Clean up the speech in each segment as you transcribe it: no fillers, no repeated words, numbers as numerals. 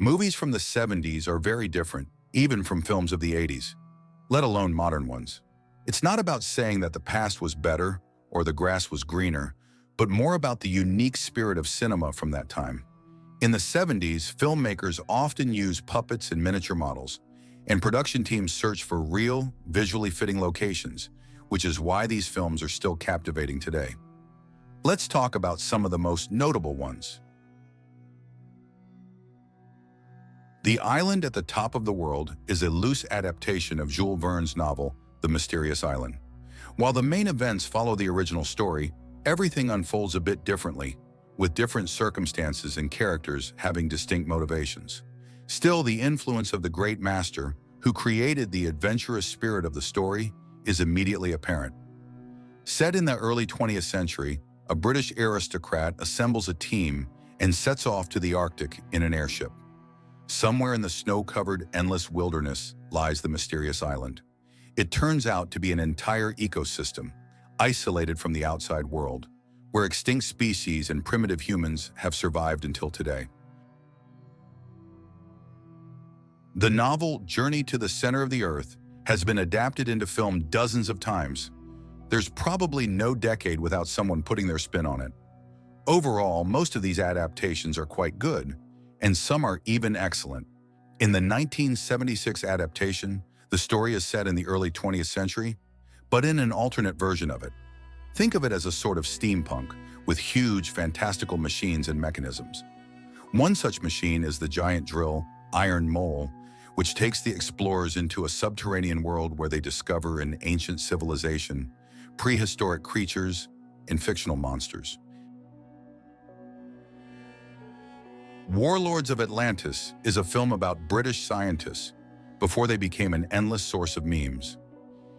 Movies from the 70s are very different, even from films of the 80s, let alone modern ones. It's not about saying that the past was better or the grass was greener, but more about the unique spirit of cinema from that time. In the 70s, filmmakers often used puppets and miniature models, and production teams searched for real, visually fitting locations, which is why these films are still captivating today. Let's talk about some of the most notable ones. The Island at the Top of the World is a loose adaptation of Jules Verne's novel, The Mysterious Island. While the main events follow the original story, everything unfolds a bit differently, with different circumstances and characters having distinct motivations. Still, the influence of the great master, who created the adventurous spirit of the story, is immediately apparent. Set in the early 20th century, a British aristocrat assembles a team and sets off to the Arctic in an airship. Somewhere in the snow-covered, endless wilderness lies the mysterious island. It turns out to be an entire ecosystem, isolated from the outside world, where extinct species and primitive humans have survived until today. The novel Journey to the Center of the Earth has been adapted into film dozens of times. There's probably no decade without someone putting their spin on it. Overall, most of these adaptations are quite good, and some are even excellent. In the 1976 adaptation, the story is set in the early 20th century, but in an alternate version of it. Think of it as a sort of steampunk, with huge, fantastical machines and mechanisms. One such machine is the giant drill, Iron Mole, which takes the explorers into a subterranean world where they discover an ancient civilization, prehistoric creatures, and fictional monsters. Warlords of Atlantis is a film about British scientists before they became an endless source of memes.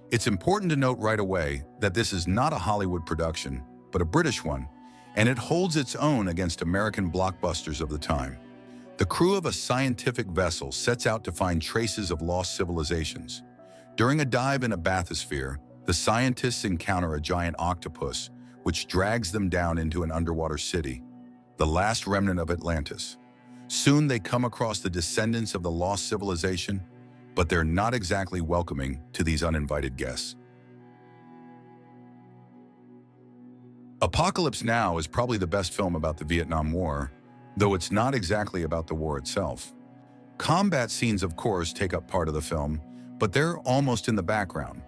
It's important to note right away that this is not a Hollywood production, but a British one, and it holds its own against American blockbusters of the time. The crew of a scientific vessel sets out to find traces of lost civilizations. During a dive in a bathysphere, the scientists encounter a giant octopus, which drags them down into an underwater city, the last remnant of Atlantis. Soon they come across the descendants of the lost civilization, but they're not exactly welcoming to these uninvited guests. Apocalypse Now is probably the best film about the Vietnam War, though it's not exactly about the war itself. Combat scenes, of course, take up part of the film, but they're almost in the background.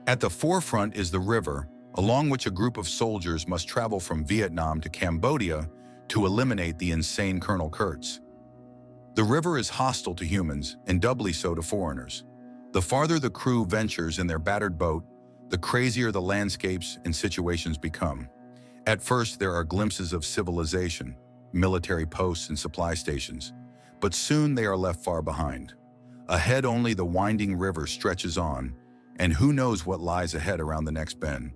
At the forefront is the river, along which a group of soldiers must travel from Vietnam to Cambodia to eliminate the insane Colonel Kurtz. The river is hostile to humans, and doubly so to foreigners. The farther the crew ventures in their battered boat, the crazier the landscapes and situations become. At first, there are glimpses of civilization, military posts and supply stations, but soon they are left far behind. Ahead, only the winding river stretches on, and who knows what lies ahead around the next bend.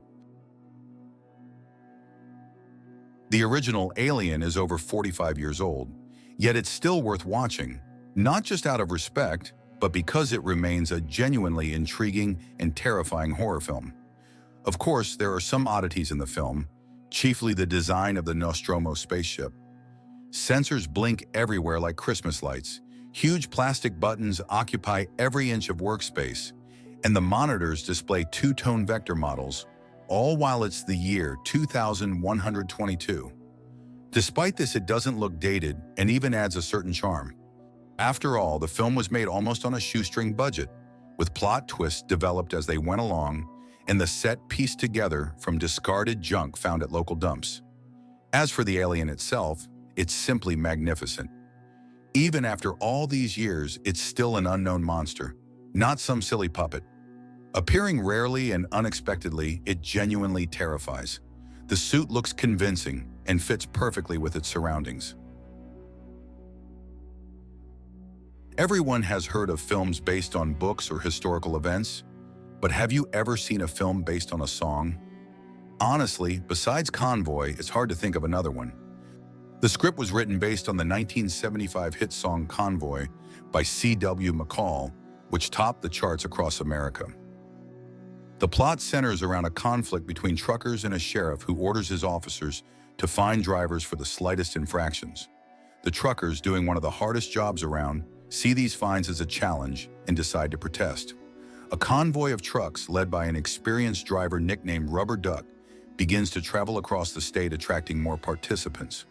The original Alien is over 45 years old, yet it's still worth watching, not just out of respect, but because it remains a genuinely intriguing and terrifying horror film. Of course, there are some oddities in the film, chiefly the design of the Nostromo spaceship. Sensors blink everywhere like Christmas lights, huge plastic buttons occupy every inch of workspace, and the monitors display two-tone vector models, all while it's the year 2122. Despite this, it doesn't look dated and even adds a certain charm. After all, the film was made almost on a shoestring budget, with plot twists developed as they went along and the set pieced together from discarded junk found at local dumps. As for the alien itself, it's simply magnificent. Even after all these years, it's still an unknown monster, not some silly puppet. Appearing rarely and unexpectedly, it genuinely terrifies. The suit looks convincing and fits perfectly with its surroundings. Everyone has heard of films based on books or historical events, but have you ever seen a film based on a song? Honestly, besides Convoy, it's hard to think of another one. The script was written based on the 1975 hit song Convoy by C.W. McCall, which topped the charts across America. The plot centers around a conflict between truckers and a sheriff who orders his officers to find drivers for the slightest infractions. The truckers, doing one of the hardest jobs around, see these fines as a challenge and decide to protest. A convoy of trucks, led by an experienced driver nicknamed Rubber Duck, begins to travel across the state, attracting more participants.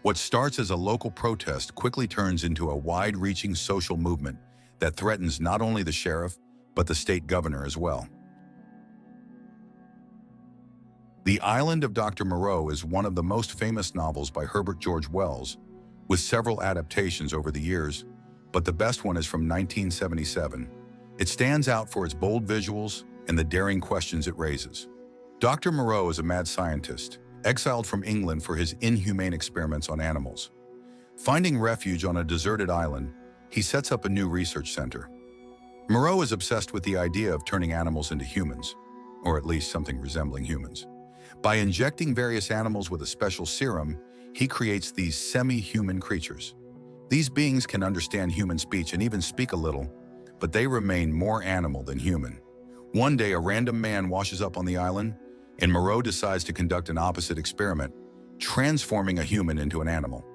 What starts as a local protest quickly turns into a wide-reaching social movement that threatens not only the sheriff, but the state governor as well. The Island of Dr. Moreau is one of the most famous novels by Herbert George Wells, with several adaptations over the years, but the best one is from 1977. It stands out for its bold visuals and the daring questions it raises. Dr. Moreau is a mad scientist, exiled from England for his inhumane experiments on animals. Finding refuge on a deserted island, he sets up a new research center. Moreau is obsessed with the idea of turning animals into humans, or at least something resembling humans. By injecting various animals with a special serum, he creates these semi-human creatures. These beings can understand human speech and even speak a little, but they remain more animal than human. One day, a random man washes up on the island, and Moreau decides to conduct an opposite experiment, transforming a human into an animal.